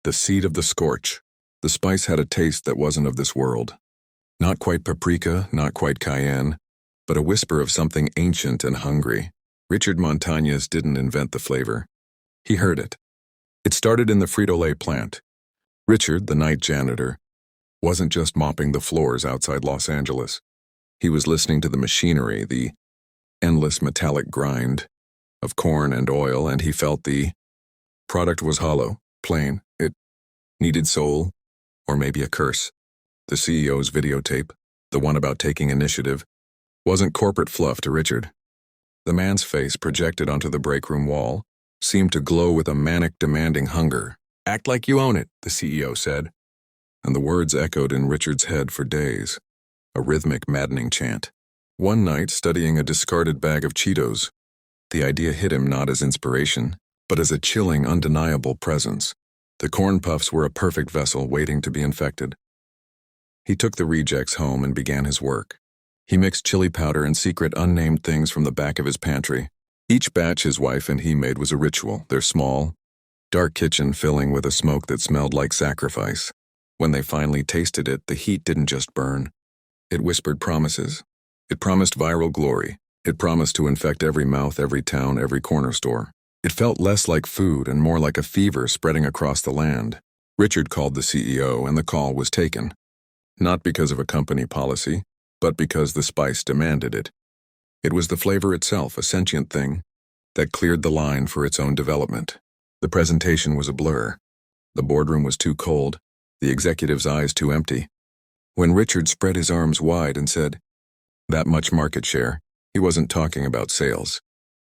The seed of the Scorch. The spice had a taste that wasn't of this world. Not quite paprika, not quite cayenne, but a whisper of something ancient and hungry. Richard Montañez didn't invent the flavor. He heard it. It started in the Frito-Lay plant. Richard, the night janitor, wasn't just mopping the floors outside Los Angeles. He was listening to the machinery, the endless metallic grind of corn and oil, and he felt the product was hollow, plain. It needed soul, or maybe a curse. The CEO's videotape, the one about taking initiative, wasn't corporate fluff to Richard. The man's face, projected onto the break room wall, seemed to glow with a manic, demanding hunger. "Act like you own it," the CEO said. And the words echoed in Richard's head for days, a rhythmic, maddening chant. One night, studying a discarded bag of Cheetos, the idea hit him not as inspiration, but as a chilling, undeniable presence. The corn puffs were a perfect vessel waiting to be infected. He took the rejects home and began his work. He mixed chili powder and secret unnamed things from the back of his pantry. Each batch his wife and he made was a ritual, their small, dark kitchen filling with a smoke that smelled like sacrifice. When they finally tasted it, the heat didn't just burn. It whispered promises. It promised viral glory. It promised to infect every mouth, every town, every corner store. It felt less like food and more like a fever spreading across the land. Richard called the CEO, and the call was taken. Not because of a company policy, but because the spice demanded it. It was the flavor itself, a sentient thing, that cleared the line for its own development. The presentation was a blur. The boardroom was too cold, the executive's eyes too empty. When Richard spread his arms wide and said, "That much market share," he wasn't talking about sales.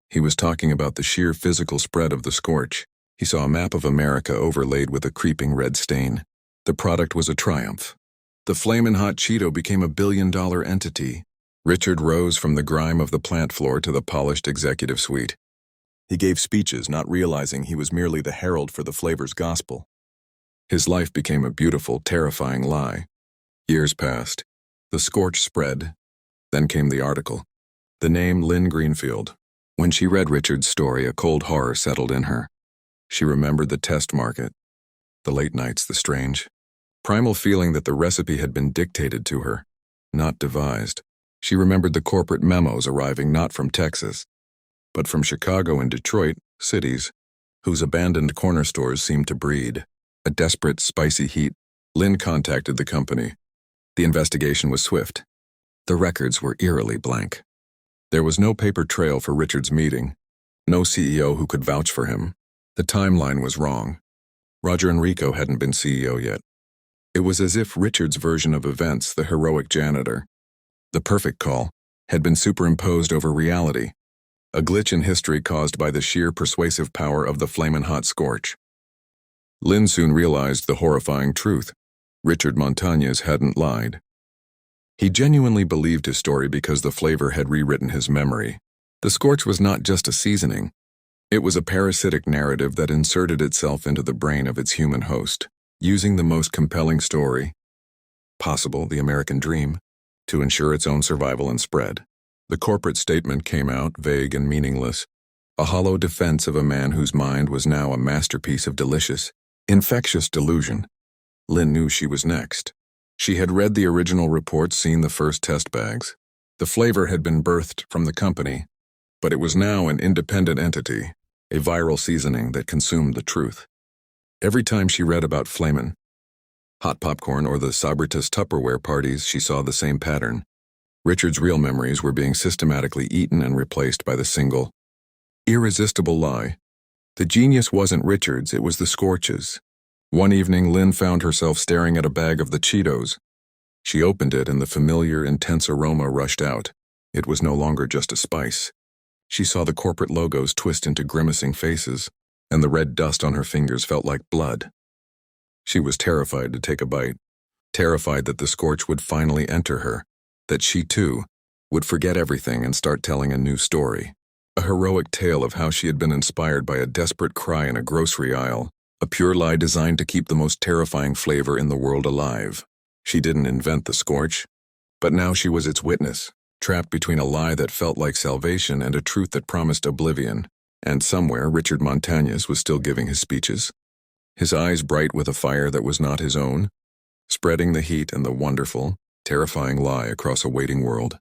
He was talking about the sheer physical spread of the Scorch. He saw a map of America overlaid with a creeping red stain. The product was a triumph. The Flamin Hot Cheeto became a billion-dollar entity. Richard rose from the grime of the plant floor to the polished executive suite. He gave speeches, not realizing he was merely the herald for the flavor's gospel. His life became a beautiful, terrifying lie. Years passed. The Scorch spread. Then came the article. The name Lynn Greenfield. When she read Richard's story, a cold horror settled in her. She remembered the test market, the late nights, the strange, primal feeling that the recipe had been dictated to her, not devised. She remembered the corporate memos arriving not from Texas, but from Chicago and Detroit, cities whose abandoned corner stores seemed to breed a desperate, spicy heat. Lynn contacted the company. The investigation was swift. The records were eerily blank. There was no paper trail for Richard's meeting, no CEO who could vouch for him. The timeline was wrong. Roger Enrico hadn't been CEO yet. It was as if Richard's version of events, the heroic janitor, the perfect call, had been superimposed over reality, a glitch in history caused by the sheer persuasive power of the Flamin Hot Scorch. Lynn soon realized the horrifying truth. Richard Montañez hadn't lied. He genuinely believed his story because the flavor had rewritten his memory. The Scorch was not just a seasoning. It was a parasitic narrative that inserted itself into the brain of its human host, using the most compelling story possible, the American dream, to ensure its own survival and spread. The corporate statement came out, vague and meaningless, a hollow defense of a man whose mind was now a masterpiece of delicious, infectious delusion. Lynn knew she was next. She had read the original reports, seen the first test bags. The flavor had been birthed from the company, but it was now an independent entity, a viral seasoning that consumed the truth. Every time she read about Flamin' Hot popcorn or the Sabritas Tupperware parties, she saw the same pattern. Richard's real memories were being systematically eaten and replaced by the single, irresistible lie. The genius wasn't Richard's, it was the Scorch's. One evening, Lynn found herself staring at a bag of the Cheetos. She opened it and the familiar, intense aroma rushed out. It was no longer just a spice. She saw the corporate logos twist into grimacing faces, and the red dust on her fingers felt like blood. She was terrified to take a bite, terrified that the Scorch would finally enter her, that she, too, would forget everything and start telling a new story. A heroic tale of how she had been inspired by a desperate cry in a grocery aisle, a pure lie designed to keep the most terrifying flavor in the world alive. She didn't invent the Scorch, but now she was its witness, trapped between a lie that felt like salvation and a truth that promised oblivion. And somewhere, Richard Montañez was still giving his speeches. his eyes bright with a fire that was not his own, spreading the heat and the wonderful, terrifying lie across a waiting world.